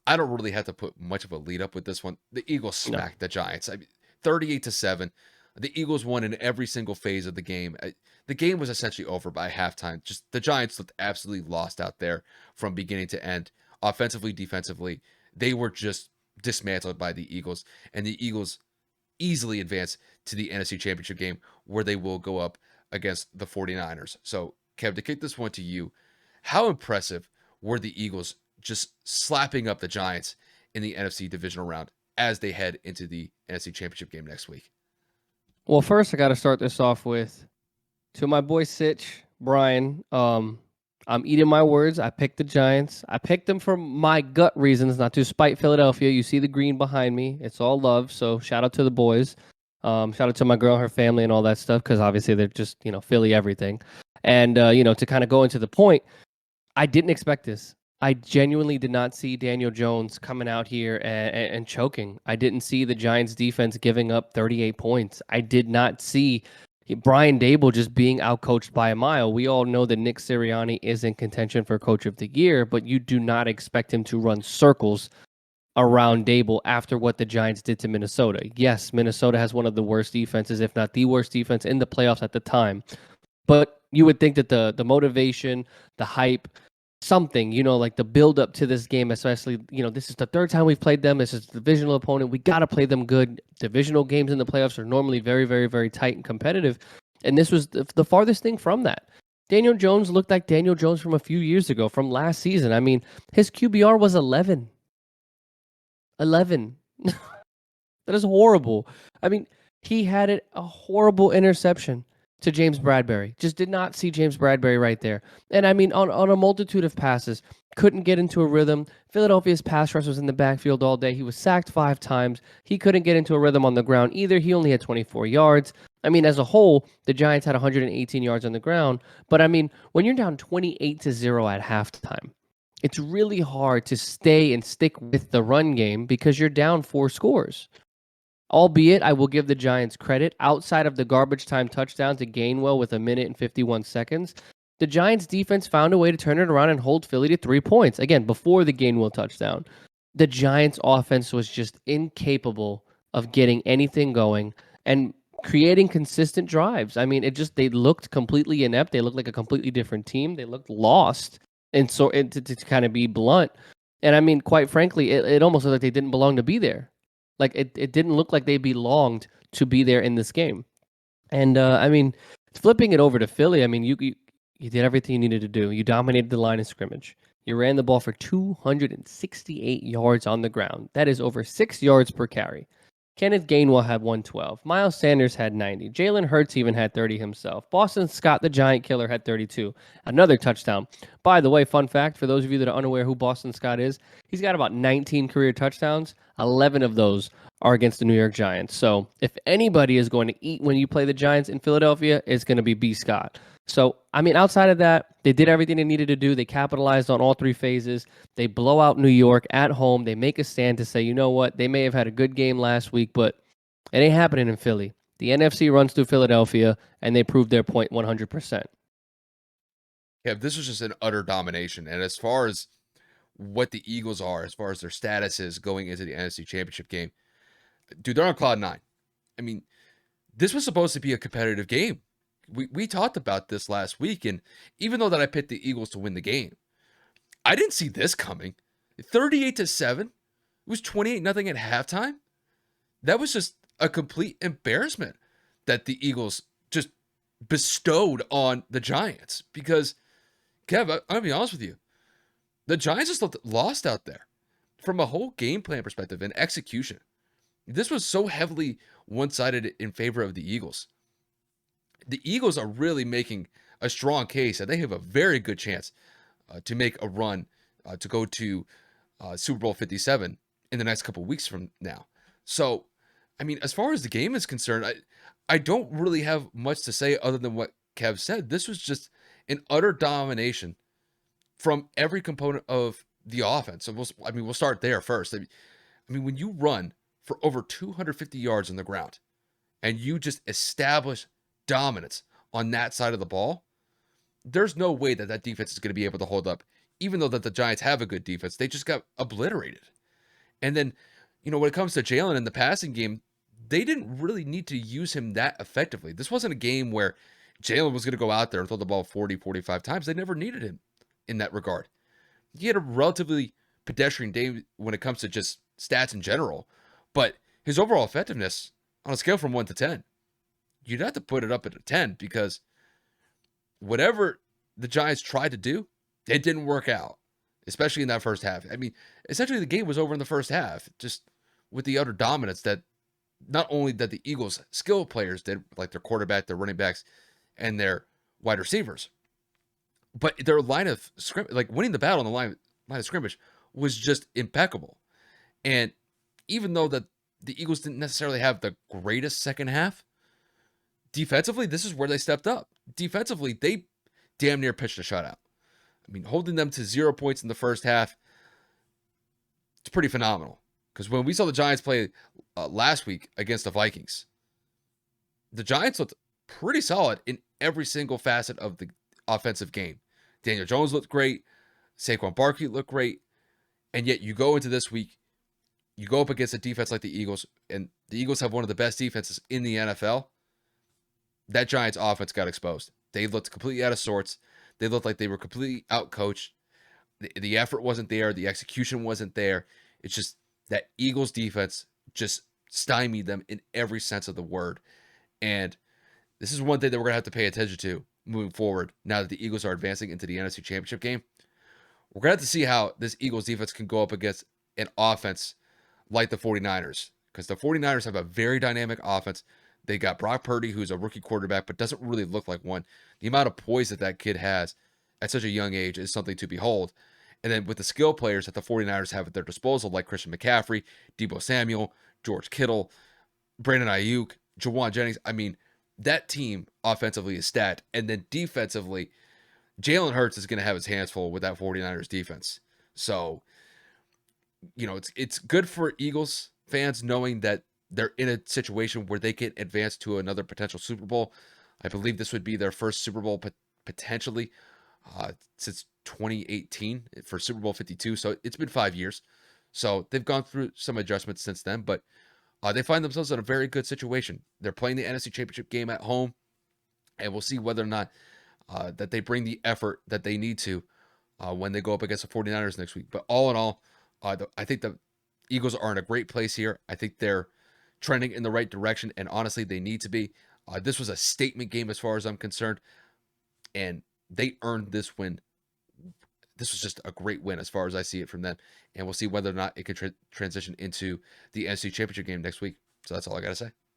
I don't really have to put much of a lead up with this one. The Eagles No. smacked the Giants. I mean, 38-7. The Eagles won in every single phase of the game. The game was essentially over by halftime. Just the Giants looked absolutely lost out there from beginning to end, offensively, defensively. They were just dismantled by the Eagles, and the Eagles easily advance to the NFC Championship game where they will go up against the 49ers. So, Kev, to kick this one to you, how impressive were the Eagles just slapping up the Giants in the NFC divisional round as they head into the NFC Championship game next week? Well, first I got to start this off with to my boy Sitch, Brian. I'm eating my words. I picked the Giants. I picked them for my gut reasons, not to spite Philadelphia. You see the green behind me. It's all love. So shout out to the boys. Shout out to my girl, her family, and all that stuff, because obviously they're just, Philly everything. And, to kind of go into the point, I didn't expect this. I genuinely did not see Daniel Jones coming out here and choking. I didn't see the Giants defense giving up 38 points. I did not see Brian Dable just being outcoached by a mile. We all know that Nick Sirianni is in contention for Coach of the Year, but you do not expect him to run circles around Dable after what the Giants did to Minnesota. Yes, Minnesota has one of the worst defenses, if not the worst defense in the playoffs at the time. But you would think that the motivation, the hype, something, like the build up to this game, especially, this is the third time we've played them. This is a divisional opponent. We got to play them good. Divisional games in the playoffs are normally very, very, very tight and competitive. And this was the farthest thing from that. Daniel Jones looked like Daniel Jones from a few years ago, from last season. I mean, his QBR was 11. 11. That is horrible. I mean, he had a horrible interception to James Bradbury. Just did not see James Bradbury right there. And I mean, on a multitude of passes, couldn't get into a rhythm. Philadelphia's pass rush was in the backfield all day. He was sacked 5 times. He couldn't get into a rhythm on the ground either. He only had 24 yards. I mean, as a whole, the Giants had 118 yards on the ground. But I mean, when you're down 28-0 at halftime, it's really hard to stay and stick with the run game because you're down 4 scores. Albeit, I will give the Giants credit. Outside of the garbage time touchdown to Gainwell with 1 minute and 51 seconds, the Giants defense found a way to turn it around and hold Philly to 3 points. Again, before the Gainwell touchdown. The Giants offense was just incapable of getting anything going and creating consistent drives. I mean, they looked completely inept. They looked like a completely different team. They looked lost. And so to kind of be blunt. And I mean, quite frankly, it almost looked like they didn't belong to be there. Like it didn't look like they belonged to be there in this game. And I mean, flipping it over to Philly, I mean, you did everything you needed to do. You dominated the line of scrimmage. You ran the ball for 268 yards on the ground. That is over 6 yards per carry. Kenneth Gainwell had 112. Miles Sanders had 90. Jalen Hurts even had 30 himself. Boston Scott, the Giant Killer, had 32. Another touchdown. By the way, fun fact, for those of you that are unaware who Boston Scott is, he's got about 19 career touchdowns. 11 of those are against the New York Giants. So if anybody is going to eat when you play the Giants in Philadelphia, it's going to be B. Scott. So, I mean, outside of that, they did everything they needed to do. They capitalized on all 3 phases. They blow out New York at home. They make a stand to say, you know what, they may have had a good game last week, but it ain't happening in Philly. The NFC runs through Philadelphia, and they proved their point 100%. Yeah, this was just an utter domination. And as far as what the Eagles are, as far as their status is going into the NFC Championship game, dude, they're on cloud 9. I mean, this was supposed to be a competitive game. We talked about this last week, and even though that I picked the Eagles to win the game, I didn't see this coming. 38-7. It was 28-0 at halftime. That was just a complete embarrassment that the Eagles just bestowed on the Giants. Because, Kev, I'm going to be honest with you. The Giants just looked lost out there from a whole game plan perspective and execution. This was so heavily one-sided in favor of the Eagles. The Eagles are really making a strong case that they have a very good chance to make a run to go to Super Bowl 57 in the next couple of weeks from now. So, I mean, as far as the game is concerned, I don't really have much to say other than what Kev said. This was just an utter domination from every component of the offense. So we'll start there first. I mean, when you run for over 250 yards on the ground and you just establish dominance on that side of the ball, there's no way that defense is going to be able to hold up, even though that the Giants have a good defense. They just got obliterated. And then, when it comes to Jalen in the passing game, they didn't really need to use him that effectively. This wasn't a game where Jalen was going to go out there and throw the ball 40, 45 times. They never needed him in that regard. He had a relatively pedestrian day when it comes to just stats in general, but his overall effectiveness on a scale from 1 to 10, you'd have to put it up at a 10 because whatever the Giants tried to do, it didn't work out, especially in that first half. I mean, essentially the game was over in the first half, just with the utter dominance that not only that the Eagles' skill players did, like their quarterback, their running backs, and their wide receivers, but their line of scrimmage, like winning the battle on the line of scrimmage, was just impeccable. And even though the Eagles didn't necessarily have the greatest second half, defensively, this is where they stepped up. Defensively, they damn near pitched a shutout. I mean, holding them to 0 points in the first half, it's pretty phenomenal. Because when we saw the Giants play last week against the Vikings, the Giants looked pretty solid in every single facet of the offensive game. Daniel Jones looked great. Saquon Barkley looked great. And yet you go into this week, you go up against a defense like the Eagles, and the Eagles have one of the best defenses in the NFL. That Giants offense got exposed. They looked completely out of sorts. They looked like they were completely outcoached. The effort wasn't there. The execution wasn't there. It's just that Eagles defense just stymied them in every sense of the word. And this is one thing that we're going to have to pay attention to moving forward now that the Eagles are advancing into the NFC Championship game. We're going to have to see how this Eagles defense can go up against an offense like the 49ers, because the 49ers have a very dynamic offense. They got Brock Purdy, who's a rookie quarterback, but doesn't really look like one. The amount of poise that kid has at such a young age is something to behold. And then with the skill players that the 49ers have at their disposal, like Christian McCaffrey, Deebo Samuel, George Kittle, Brandon Ayuk, Jawan Jennings, I mean, that team offensively is stacked. And then defensively, Jalen Hurts is going to have his hands full with that 49ers defense. So, it's good for Eagles fans knowing that they're in a situation where they can advance to another potential Super Bowl. I believe this would be their first Super Bowl potentially since 2018 for Super Bowl 52. So it's been 5 years. So they've gone through some adjustments since then, but they find themselves in a very good situation. They're playing the NFC Championship game at home, and we'll see whether or not that they bring the effort that they need to when they go up against the 49ers next week. But all in all, I think the Eagles are in a great place here. I think they're trending in the right direction, and honestly, they need to be. This was a statement game as far as I'm concerned, and they earned this win. This was just a great win as far as I see it from them, and we'll see whether or not it can transition into the NFC Championship game next week. So that's all I got to say.